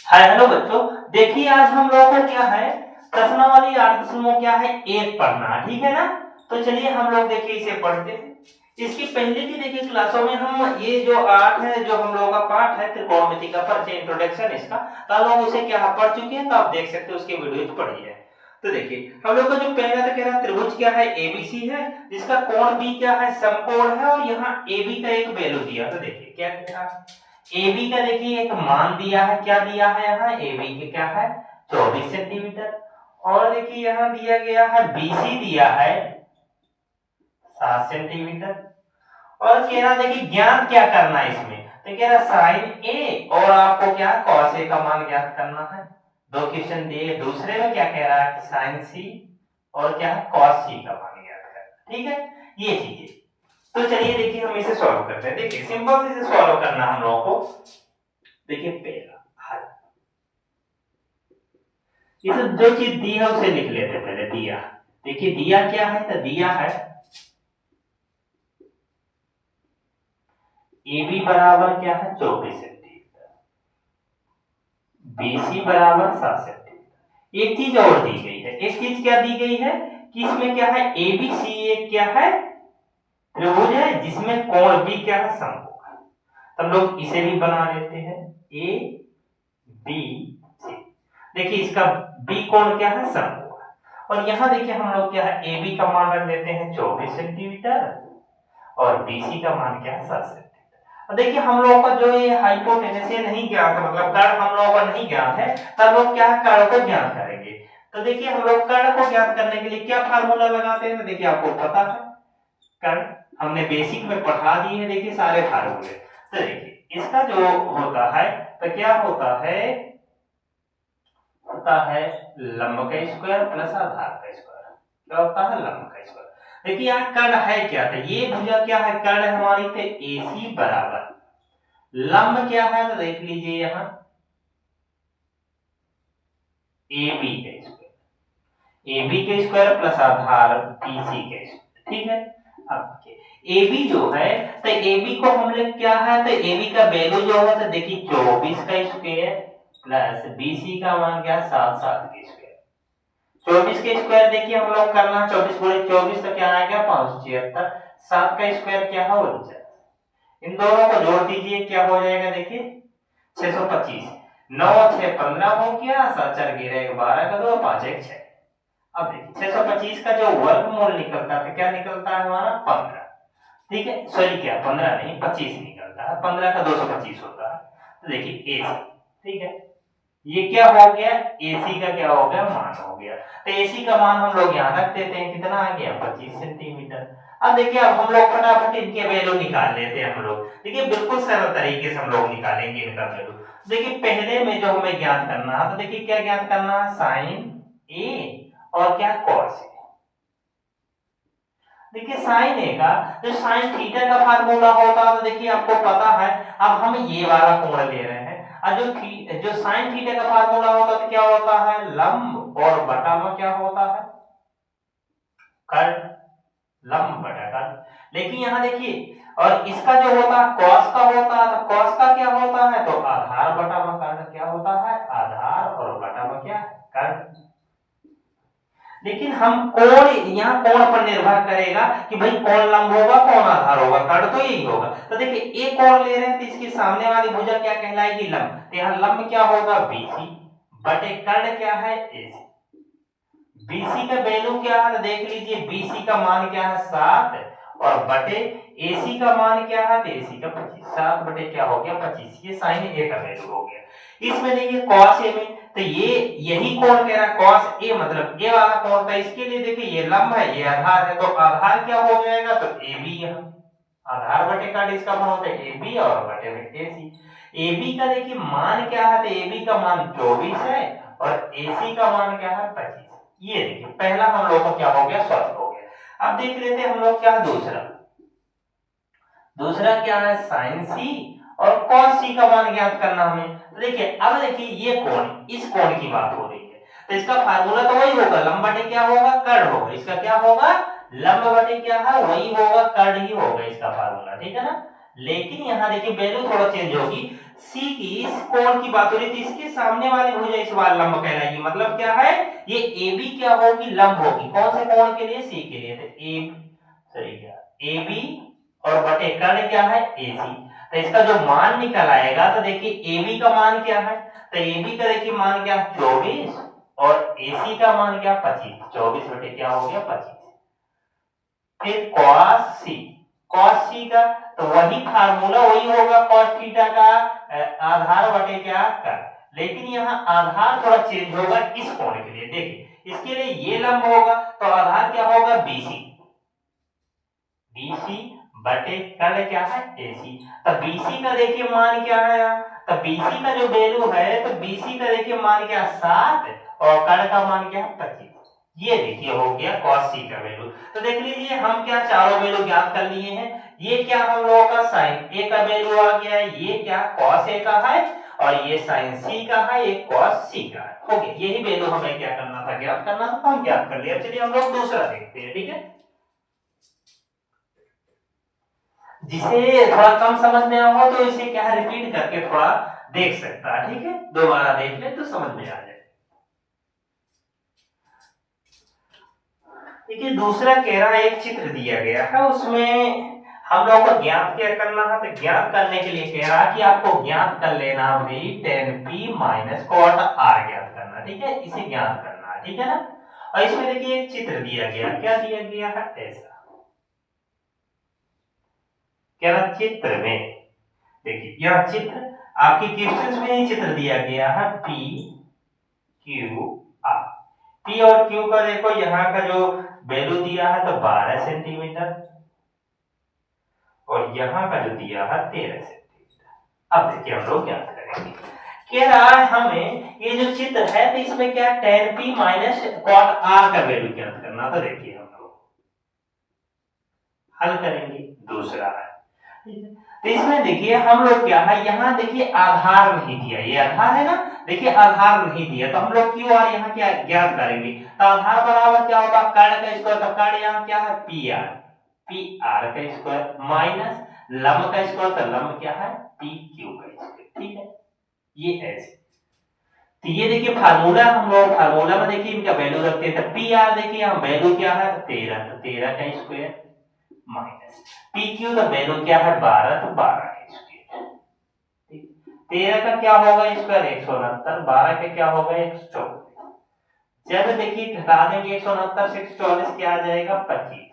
Hi hello बच्चों। देखिए आज हम लोगों को क्या है, प्रश्नावली 8 क्या है, एक पढ़ना, ठीक है ना। तो चलिए हम लोग देखिए इसे पढ़ते हैं। इसकी पहले की देखिए क्लासों में हम ये जो 8 है, जो हम लोगों का पाठ है त्रिकोणमिति का परिचय, इंट्रोडक्शन इसका, तो हम लोग उसे क्या पढ़ चुके हैं, तो आप देख सकते हो उसके वीडियो पढ़िए। तो देखिए हम लोग का जो पहला तो कह रहा त्रिभुज क्या है, एबीसी है, जिसका कोण बी क्या है, समकोण है, और यहाँ एबी का एक वैल्यू दिया। तो देखिए क्या कह रहा है, AB का देखिए एक मान दिया है, क्या दिया है यहाँ AB के क्या है 24 सेंटीमीटर। और देखिए यहाँ दिया गया है BC दिया है 7 सेंटीमीटर। और कह रहा देखिए ज्ञात क्या करना है इसमें, तो कह रहा साइन A और आपको क्या cos A का मान ज्ञात करना है। दो क्वेश्चन दिए, दूसरे में क्या कह रहा है कि साइन C और क्या है cos C का मान ज्ञात करना, ठीक है ये चीजें। तो चलिए देखिए हम इसे सॉल्व करते हैं। देखिए सिंपल से इसे सॉल्व करना हम लोगों को। देखिए पहला हल, इसे जो चीज दी है उसे लिख लेते हैं पहले। दिया, देखिए दिया क्या है, तो दिया है AB बराबर क्या है 24 सेंटीमीटर, BC बराबर 7 सेंटीमीटर। एक चीज और दी गई है, एक चीज क्या दी गई है कि इसमें क्या है ABC एक क्या है त्रिभुज है जिसमें कोण B क्या है समकोण है। तब लोग इसे भी बना लेते हैं ABC। देखिए इसका B कोण क्या है समकोण, और यहाँ देखिए हम लोग क्या है AB का मान रख देते हैं 24 सेंटीमीटर और BC का मान क्या है 7 सेंटीमीटर। अब देखिए हम लोगों का जो ये हाइपोटेनस ये नहीं ज्ञात है, मतलब कर्ण हम लोगों का नहीं ज्ञात है, तब लोग क्या है कर्ण को ज्ञात करेंगे। तो देखिए हम लोग कर्ण को ज्ञात करने के लिए क्या फार्मूला लगाते हैं, तो देखिए आपको पता है कर्ण हमने बेसिक में पढ़ा दिए हैं, देखिए सारे फार्मूले। तो देखिए इसका जो होता है तो क्या होता है लंब का स्क्वायर प्लस आधार का स्क्वायर। क्या होता है लंब का स्क्वायर। देखिए यहाँ कर्ण है क्या था, ये भुजा क्या है कर्ण हमारी थे AC बराबर लंब क्या है, तो देख लीजिए यहाँ AB का स्क्वायर, AB के स्क्वायर प्लस आधार BC के स्क्वायर, ठीक है। अब AB जो है तो AB को हम लोग क्या है, तो AB का वैल्यू जो है तो देखिए 24 का स्क्वायर प्लस BC का मान क्या है 7 7 के स्क्वायर। 24 के स्क्वायर देखिए हम लोग करना 24 गुणे 24 तो क्या आएगा 576। 7 का स्क्वायर क्या है 49। इन दोनों को जोड़ दीजिए क्या हो जाएगा, देखिए 625। 9 6 15 हो गया, 7 4 गिरे 12 का 2 5 1 6। अब देखिए 625 का जो वर्गमूल निकलता है क्या निकलता है हमारा 15, ठीक है। सॉरी क्या 15 नहीं 25 निकलता है, 15 का 225 होता है। तो देखिए AC, ठीक है, ये क्या हो गया AC का क्या हो गया मान हो गया। तो AC का मान हम लोग यहाँ रख देते हैं, कितना आ गया 25 सेंटीमीटर। अब देखिए अब हम लोग फटाफट इनके वैल्यू निकाल लेते हैं हम लोग। देखिए बिल्कुल सरल तरीके से हम लोग निकालेंगे इनका वैल्यू। देखिए पहले में जो हमें ज्ञात करना है, तो देखिए क्या ज्ञात करना है साइन A और क्या कॉस A। देखिए साइन A का जो साइन थीटा का फार्मूला होता है, तो देखिए आपको पता है। अब हम ये वाला कोण ले रहे हैं, और जो साइन थीटा का फार्मूला होता है तो क्या होता है लंब और बटा में क्या होता है कर्ण, लंब बटा कर्ण। लेकिन यहाँ देखिए और इसका जो होता है कॉस का होता है, तो कॉस का क्या होता है तो आधार बटा में कर्ण, क्या होता है आधार और बटा में क्या कर्ण। लेकिन हम कोण यहाँ कोण पर निर्भर करेगा कि भाई कौन लंब होगा कौन आधार होगा, कर्ण तो यही होगा। तो देखिए एक कोण ले रहे हैं तो इसके सामने वाली भुजा क्या कहलाएगी लंब, तो यहाँ लंब क्या होगा BC बटे कर्ण क्या है AC। BC का वैल्यू क्या है तो देख लीजिए BC का मान क्या है 7 और बटे AC का मान क्या है तो AC का 25। 7 बटे क्या हो गया 25, ये साइन A का वैल्यू हो गया। इसमें देखिए cos A में तो ये यही कोण कह रहा है cos A, मतलब ये वाला कोण था, इसके लिए देखिए ये लंब है ये आधार है, तो आधार क्या हो जाएगा तो AB, यहाँ आधार बटे कर्ण इसका मान होता है AB और बटे में AC। AB का देखिए मान क्या है तो AB का मान 24 है और AC का मान क्या है 25। ये देखिए पहला हम लोग को क्या हो गया सॉल्व हो गया। अब देख लेते हैं हम लोग क्या है दूसरा। दूसरा क्या है साइन C और cos C का मान ज्ञात करना हमें। तो देखिए अब देखिए ये कोण, इस कोण की बात हो रही है, तो इसका फार्मूला तो वही होगा लंब बटे क्या होगा कर्ण होगा। इसका क्या होगा लंब बटे क्या है वही होगा कर्ण ही होगा इसका फार्मूला, ठीक है ना। लेकिन यहाँ देखिए वैल्यू थोड़ा चेंज होगी। सी की इस कोण की बात हो रही थी, इसके सामने वाली भुजा इस बार लंब कहलाएगी। मतलब क्या है, ये ए बी क्या होगी, लंब होगी। कौन से कोण के लिए, सी के लिए। तो ए सही क्या, ए बी और बटे कर्ण क्या है, ए सी। तो इसका जो मान निकल आएगा, तो देखिए ए बी का मान क्या है, तो ए बी का देखिए मान क्या, 24 और ए सी का मान क्या, 25। 24 बटे क्या हो गया, 25। फिर cos c, cos c का तो वही फार्मूला वही होगा cos थीटा का, आधार बटे क्या कर। लेकिन यहाँ आधार थोड़ा चेंज होगा इस कोण के लिए। देखिए इसके लिए ये लंब होगा तो आधार क्या होगा, BC, BC बटे कर्ण क्या है, AC। तो BC का देखिए मान क्या है, तो BC का जो वैल्यू है, तो BC का देखिए मान क्या 7 और कर्ण का मान क्या है 25। ये देखिए हो गया cos c का वैल्यू। तो देख लीजिए हम क्या चारों वैल्यू ज्ञात कर लिए हैं। ये क्या हम लोगों का sin a का वैल्यू आ गया है, ये क्या cos a का है, और ये sin c का है, ये cos c का है। ओके, यही वैल्यू हमें क्या करना था, ज्ञात करना था, तो हम ज्ञात कर लिया। चलिए हम लोग दूसरा देखते हैं, ठीक है। जिसे थोड़ा कम समझ में आया हो तो इसे क्या रिपीट करके थोड़ा देख सकता है, ठीक है। दोबारा देख ले तो समझ में आ जाए। देखिए दूसरा कह रहा है, एक चित्र दिया गया है, उसमें हम लोग को ज्ञात क्या करना है। तो ज्ञात करने के लिए कह रहा है कि आपको ज्ञात कर लेना भाई tan p minus cot r ज्ञात करना, ठीक है। इसे ज्ञात करना है, ठीक है ना। और इसमें देखिए एक चित्र दिया गया, क्या दिया गया है, ऐसा क्या ना, चित्र में देखिए यह चित्र आपके क्वेश्चंस में ही चित्र दिया गया है, p q r। p और q का देखो यहाँ का जो वैल्यू दिया है तो 12 सेंटीमीटर, और यहाँ का जो दिया है 13 सेंटीमीटर। अब देखिए हम लोग क्या करेंगे। कह रहा है हमें ये जो चित्र है तो इसमें क्या tan p minus cot r का वैल्यू ज्ञात करना। तो देखिए हम लोग हल करेंगे। दूसरा है, तो इसमें देखिए हम लोग क्या है, यहाँ देखिए आधार नहीं दिया, ये आधार है ना, देखिए आधार नहीं दिया, तो हम लोग क्यू आर यहाँ क्या ज्ञात करेंगे। तो आधार बराबर क्या होगा, कर्ण का स्क्वायर, तो कर्ण यहाँ क्या है, पी आर, पी आर का स्क्वायर माइनस लंब का स्क्वायर, तो लंब क्या है, पी क्यू का स्क्वायर, ठीक है। ये ऐसे, तो ये देखिए फार्मूला, हम लोग फार्मूला में देखिए इनका वैल्यू रखते हैं। तो पी आर देखिए हम वैल्यू क्या है, तो 13, तो 13 का स्क्वायर माइनस पी क्यू का वैल्यू क्या है, 12, तो 12 का स्क्वायर। 13 का क्या होगा स्क्वायर, 169, 12 का क्या होगा 124। जब देखिए घटा देंगे 169 से 144 क्या आ जाएगा, 25।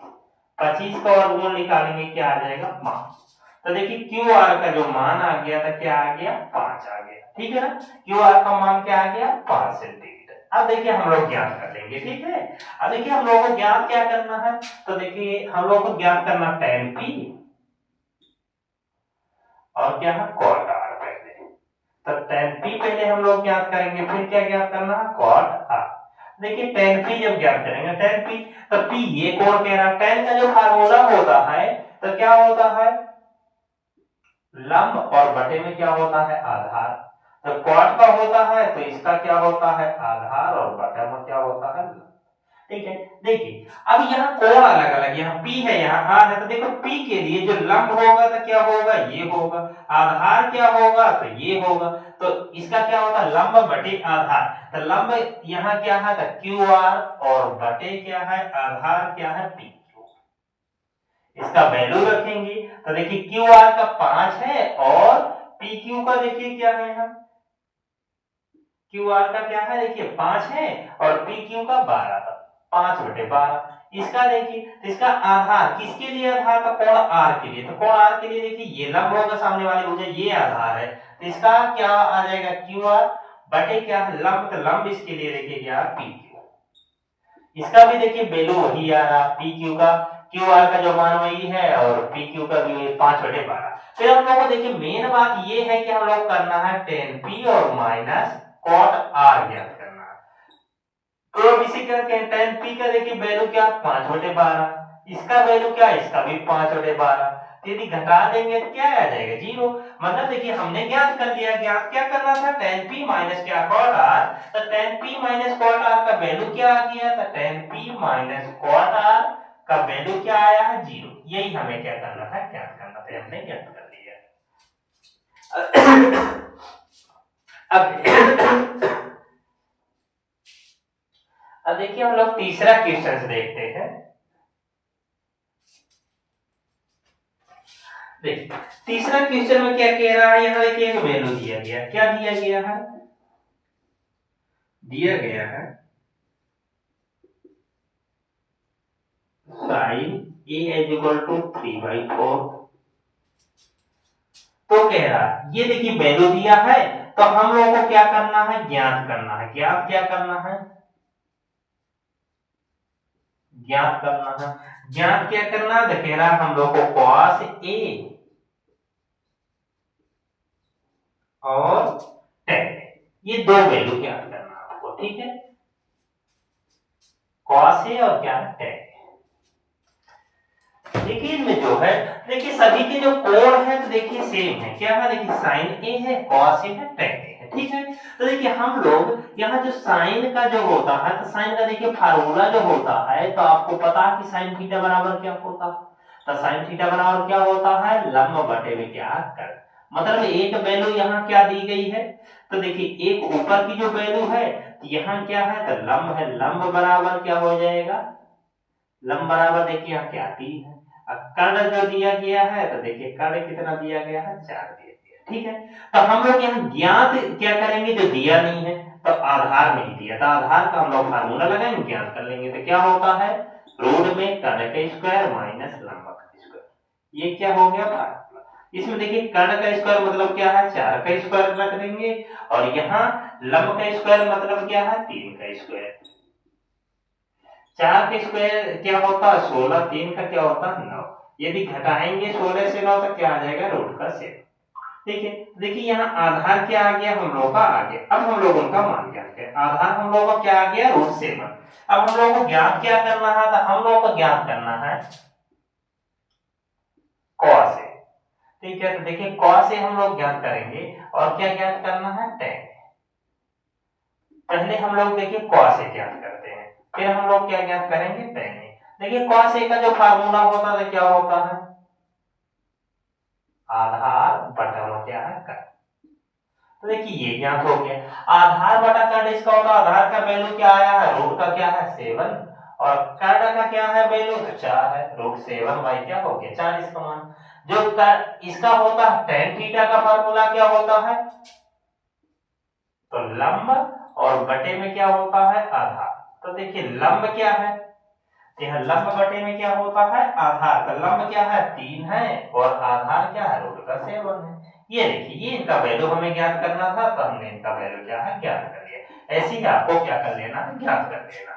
25 का वर्गमूल निकालेंगे क्या आ जाएगा, 5। तो देखिए क्यू आर का जो मान आ गया था, क्या आ गया, 5 आ गया, ठीक है ना। क्यू आर का मान क्या आ गया, 5 सेंटीमीटर। अब देखिए हम लोग ज्ञात कर लेंगे, ठीक है। अब देखिए हम लोगों को ज्ञात क्या करना है, तो देखिए हम लोग को ज्ञात करना tan p और क्या है cot r पहले। तो tan p पहले हम लोग ज्ञात करेंगे, फिर क्या ज्ञात करना है, cot r। देखिए tan p जब ज्ञात करेंगे, tan p, तो p ये कोण कह रहा है, tan का जो फार्मूला होता है तो क्या होता है, लंब और बटे में क्या होता है, आधार। तो cot का होता है तो इसका क्या होता है, आधार, और बटा में क्या होता है, ठीक है। देखिए अब यहाँ कोण अलग अलग, यहाँ P है यहाँ R है, तो देखो P के लिए जो लंब होगा तो क्या होगा, ये होगा। आधार क्या होगा, तो ये होगा। तो इसका क्या होता है, लंब बटे आधार। तो लंब यहाँ क्या है, तो QR, और बटे क्या है, आधार क्या है, P। इसका वैल्यू रखेंगे तो देखिए QR का 5 है, और PQ का देखिए क्या है, यहाँ QR का क्या है, देखिए 5 है, और PQ का 12 था, 5 बटे 12। इसका देखिए, तो इसका आधार किसके लिए, आधार का कोण R के लिए। तो कोण R के लिए देखिए ये लंब होगा सामने वाली भुजा, ये आधार है, तो इसका क्या आ जाएगा, QR बटे क्या है, लंब, तो लंब इसके लिए देखिए क्या, PQ। इसका भी देखिए वैल्यू वही आ रहा, PQ का, QR का जो मान वही है, और PQ का भी 5 बटे 12। फिर हम लोग को देखिए मेन बात ये है कि हम लोग करना है tan p और माइनस cot r ज्ञात करना है। तो अब इसे क्या कहते हैं, tan p का देखिए वैल्यू क्या, 5 बटे 12। इसका वैल्यू क्या, इसका भी 5 बटे 12। यदि घटा देंगे तो क्या आ जाएगा, 0। मतलब देखिए हमने ज्ञात कर लिया, ज्ञात क्या करना था, tan p माइनस क्या, cot r। तो tan p minus cot r का वैल्यू क्या आ गया, तो tan p minus cot r का वैल्यू क्या आया है, 0। यही हमें क्या करना था, ज्ञात करना था, हमने ज्ञात कर लिया। अब देखिए हम लोग तीसरा क्वेश्चन देखते हैं। देखिए तीसरा क्वेश्चन में क्या कह रहा है, यहाँ देखिए एक वैल्यू दिया गया, क्या दिया गया है, दिया गया है sine A is equal to 3/4। तो कह रहा है ये देखिए वैल्यू दिया है, तो हम लोगों को क्या करना है, ज्ञात करना है। ज्ञात क्या करना है, ज्ञात करना है। ज्ञात क्या करना है, तो कह रहा है हम लोग को cos ए और tan ये दो वैल्यू ज्ञात करना है आपको, ठीक है। cos ए और क्या tan। देखिए इनमें जो है, देखिए सभी के जो कोण है तो देखिए सेम है, क्या है, देखिए साइन ए है, cos ए है, tan ए है, ठीक है। तो देखिए हम लोग यहाँ जो साइन का जो होता है, तो साइन का देखिए फार्मूला जो होता है, तो आपको पता है कि साइन थीटा बराबर क्या होता है, तो साइन थीटा बराबर क्या होता है, लंब बटे में क्या कर। मतलब एक वैल्यू यहाँ क्या दी गई है, तो देखिए एक ऊपर की जो वैल्यू है, तो यहाँ क्या है, तो लंब है, लंब बराबर क्या हो जाएगा, लंब बराबर देखिए यहाँ क्या 3 है। अब कर्ण जो दिया गया है, तो देखिए कर्ण कितना दिया गया है, 4 दिया गया, ठीक है। तो हम लोग यहाँ ज्ञात क्या करेंगे, जो दिया नहीं है तो आधार नहीं दिया, तो आधार का हम लोग फार्मूला लगाएंगे, ज्ञात कर लेंगे। तो क्या होता है, रूट में कर्ण का स्क्वायर माइनस लंब का स्क्वायर, ये क्या हो गया फार्मूला। इसमें देखिए कर्ण का स्क्वायर मतलब क्या है, 4 का स्क्वायर रख देंगे, और यहाँ लंब का स्क्वायर मतलब क्या है, 3 का स्क्वायर। 4 का स्क्वायर क्या होता है 16, 3 का क्या होता है 9। यदि घटाएंगे 16 से 9 तो क्या आ जाएगा, रूट का 7। ठीक है, देखिए यहाँ आधार क्या आ गया, हम लोग का आ गया। अब हम लोग उनका मान ज्ञात करें, आधार हम लोगों का क्या आ गया, √7। अब हम लोगों को ज्ञात क्या करना है, तो हम लोगों को ज्ञात करना है cos ए। ठीक है, तो देखिए cos ए हम लोग ज्ञात करेंगे, और क्या ज्ञात करना है, tan। पहले हम लोग देखिए cos ए ज्ञात करते हैं, फिर हम लोग क्या ज्ञात करेंगे, tan ए। देखिए cos ए का जो फार्मूला होता है क्या होता है, आधार बटा में क्या है कर्ण। तो देखिए ये ज्ञात हो गया, आधार बटा कर्ण इसका होता है, आधार का वैल्यू क्या आया है, रूट का क्या है 7, और कर्ण का क्या है वैल्यू, 4 है, √7 बाई क्या हो गया 4 इसका मान। जो इसका होता है tan थीटा का फार्मूला क्या होता है, तो लंब और बटे में क्या होता है, आधार। तो देखिए लंब क्या है, यह लंब बटे में क्या होता है, आधार। तो लंब क्या है 3 है, और आधार क्या है, √7 है। ये देखिए ये इनका वैल्यू हमें ज्ञात करना था, तो हमने इनका वैल्यू क्या है ज्ञात कर लिया। ऐसे ही आपको क्या कर लेना है, ज्ञात कर लेना।